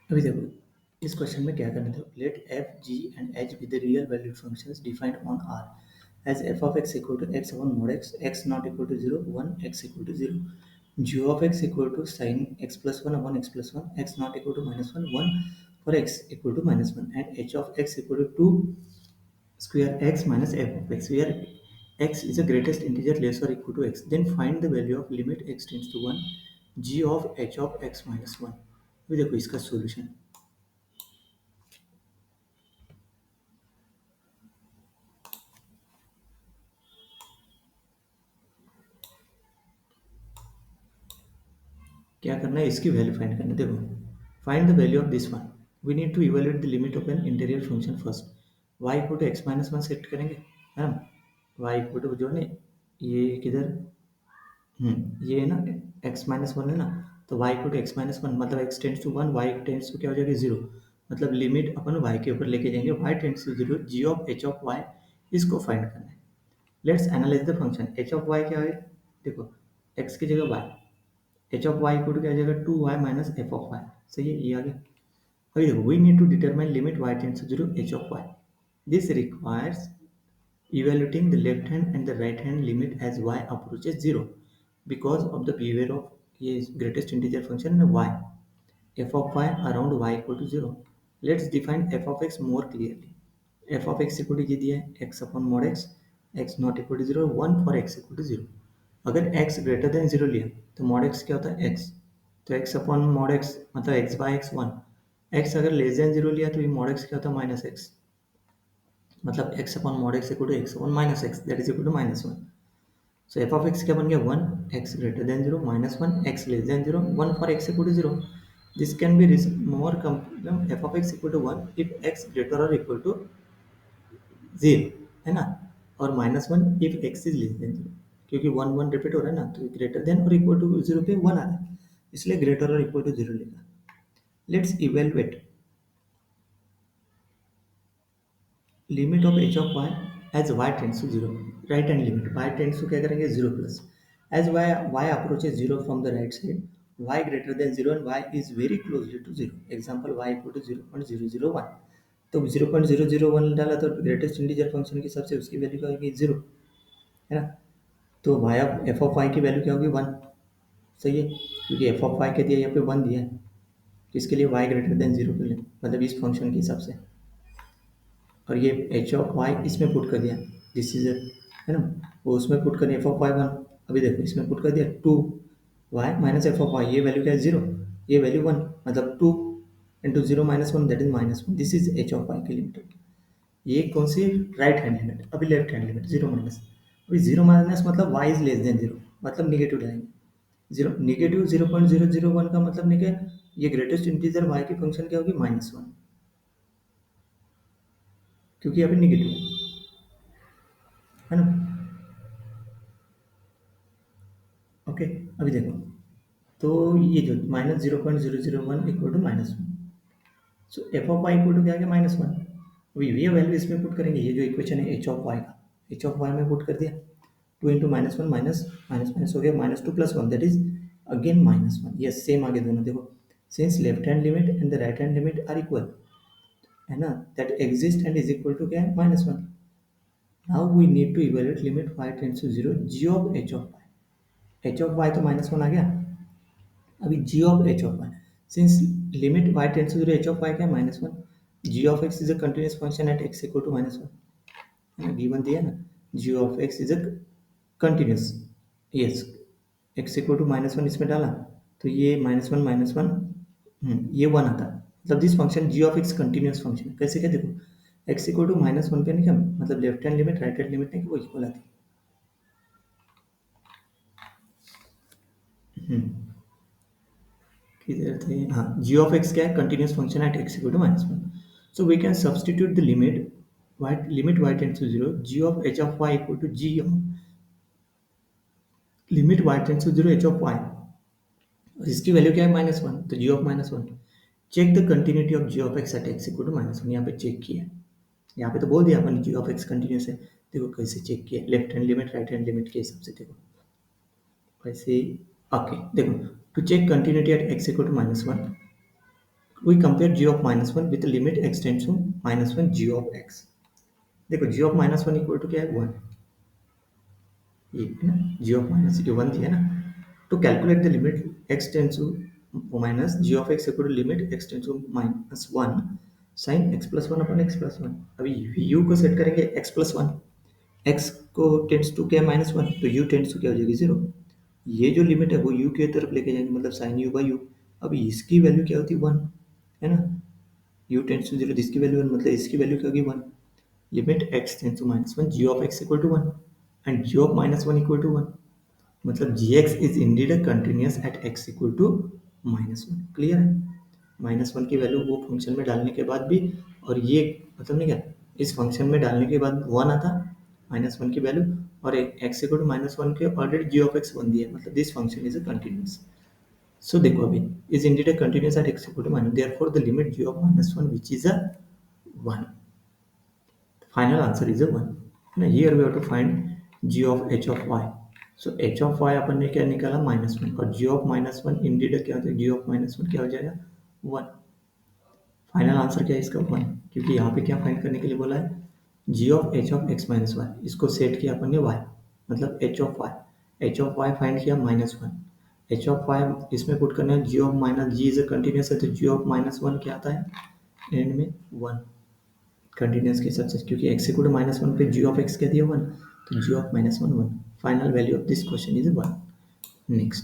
अभी देखो, इस क्वेश्चन में क्या करना था, let f g and h be the real valued functions defined on R as f of x equal to x upon mod x, x not equal to zero, one x equal to zero, g of x equal to sine x plus one upon x plus one, x not equal to minus one for x equal to minus one, and h of x equal to two square x minus f of x, where x is the greatest integer less or equal to x. Then find the value of limit x tends to 1 g of h of x minus 1. अभी देखो इसका solution क्या करना है, इसकी value find करना है। देखो, find the value of this one, we need to evaluate the limit of an interior function first. y equal to x minus one set करेंगे, है ना। y इक्वल टू जो है ना, ये किधर, ये है ना, x माइनस वन है ना, तो y equal to x minus one मतलब x tends to one, y tends to क्या हो जाएगा जीरो, मतलब लिमिट अपन y के ऊपर लेके जाएंगे, y tends to zero, g of h of y, इसको फाइंड करना है। Let's analyse the function h of y क्या है, देखो x की जगह y, h of y equal to क्या हो जाएगा, two y minus f of y, सही है, ये आ गया। अभी देखो, we need to determine limit y tends to zero h of y, this requires evaluating the left hand and the right hand limit as y approaches 0 because of the behavior of ये greatest integer function y, f of y around y equal to 0. Let's define f of x more clearly. f of x equal to ये दिया है x upon mod x, x not equal to 0, 1 for x equal to 0. अगर x greater than 0 लिया तो mod x क्या होता है x, तो x upon mod x मतलब x by x 1, x अगर less than 0 लिया तो ये mod x क्या होता है माइनस x, मतलब x upon mod x equal to x upon minus x, that is equal to minus one. So f of x क्या बन गया, one, x greater than zero minus one, x less than zero, one for x equal to zero. This can be more complete, f of x equal to one if x greater और equal to zero, है ना, और minus one if x is less than zero, क्योंकि one one repeat हो रहा है ना, तो ग्रेटर देन और इक्वल टू जीरो पे वन आ रहा है, इसलिए ग्रेटर और इक्वल टू जीरो लिखा। Let's evaluate limit of h of y as y tends to zero, right hand limit y tends to क्या करेंगे zero plus, as y approaches zero from the right side, y greater than zero and y is very closely to zero, example y equal to zero point zero zero one, तो zero point zero zero one डाला तो greatest integer function के हिसाब से उसकी value क्या होगी, zero, है ना। तो y of f of y की वैल्यू क्या होगी, वन, सही है, क्योंकि एफ ऑफ वाई के दिया यहाँ पे वन दिया है, तो इसके लिए वाई ग्रेटर देन जीरो के लिए, मतलब इस फंक्शन के हिसाब से, और ये एच ऑफ वाई इसमें पुट कर दिया, दिस इज है ना, वो उसमें पुट कर दिया एफ ऑफ वाई वन, अभी देखो इसमें पुट कर दिया two y minus f of y, ये वैल्यू क्या है जीरो, ये वैल्यू वन, मतलब two into zero minus one that is minus one, this is h of y की लिमिट। ये कौन सी, राइट हैंड लिमिट, अभी left hand limit zero minus, अभी जीरो माइनस मतलब y is less than zero, मतलब negative लाएंगे, zero negative zero point zero zero one का मतलब निकल, ये ग्रेटेस्ट इंटीजर वाई की फंक्शन क्या होगी, माइनस वन, क्योंकि अभी निगेटिव है ना। ओके, अभी देखो, तो ये जो minus zero point zero zero one equal to minus one, so f of y equal to क्या आ गया, माइनस वन। अभी ये वैल्यू इसमें पुट करेंगे, ये जो इक्वेशन है एच ऑफ वाई का, एच ऑफ वाई में पुट कर दिया, two into minus one minus minus minus हो गया minus two plus one that is again minus one, yes same आगे दोनों देखो, since left hand limit and the right hand limit are equal, है ना, that exist and is equal to क्या है, minus one. Now we need to evaluate limit y tends to zero, g of h of y, h of y तो minus one आ गया, अभी g of h of y, since limit y tends to zero h of y क्या है, minus one, g of x is a continuous function at x equal to minus one, है ना, given दिया ना, g of x is a continuous, yes, x equal to minus one इसमें डाला, तो ये माइनस वन, ये वन आता, मतलब this function g of x continuous function है, कैसे क्या देखो, x equal to minus one पे नहीं क्या, मतलब left hand limit right hand limit नहीं कि वो इक्वल आती, किधर थे, हाँ, जी ऑफ एक्स क्या है, continuous function at x equal to minus one, so we can substitute the limit y tends to zero, g of h of y equal to g of limit y tends to zero h of y, और इसकी value क्या है, minus one, तो g of minus one, check the continuity of g of x at x equal to minus one, यहाँ पे check किया, यहाँ पे तो बोल दिया अपन जी ऑफ एक्स कंटिन्यूस है, देखो कैसे चेक किया, left hand limit right hand limit के हिसाब से, देखो वैसे, ओके देखो, to check continuity at x equal to minus one, we compare g of minus one with limit x tends to minus one g of x. देखो g of minus one equal to क्या है, one, ये है ना, g of minus ये one दिया ना। To calculate the limit x tends to minus g of x equal to limit x tends to minus one sine x plus one upon x plus one. अभी u को set करेंगे x plus one, x को tends to क्या minus one, तो u tends to क्या हो जाएगी zero. ये जो लिमिट है वो यू की तरफ लेके जाएंगे, मतलब साइन यू बाई यू। अब इसकी वैल्यू क्या होती है, वन, है ना। यू टेंड्स टू जीरो, इसकी वैल्यू वन, मतलब इसकी वैल्यू क्या होगी, one. Limit x tends to minus one g of x equal to one and g of minus one equal to one. मतलब g x is indeed a continuous at x equal to minus one. Clear है, minus one की value वो function में डालने के बाद भी, और ये मतलब नहीं क्या, इस फंक्शन में डालने के बाद वन आता माइनस वन की वैल्यू, और x equal to minus one के already g of x one दिया है, मतलब this function is a continuous. So देखो अभी, is indeed a continuous at x equal to minus, therefore the limit g of minus one which is a one, final answer is a 1। now here we have to find g of h of y। so h of y अपन ने क्या निकाला, minus one, और g of minus one Indeed क्या होता है, g of minus one क्या हो जाएगा, वन। फाइनल आंसर क्या है इसका, वन, क्योंकि यहाँ पे क्या फाइंड करने के लिए बोला है, g of h of x minus y, इसको सेट किया अपन ने y, मतलब h of y, h of y find किया minus one, h of y इसमें पुट करना है, g of minus, g is a continuous है, तो g ऑफ माइनस वन क्या आता है एंड में, वन। कंटिन्यूस के हिसाब से, क्योंकि x equal to minus one पे जी ऑफ एक्स क्या दिया, वन, तो g of minus one one. Final value of this question is one. Next.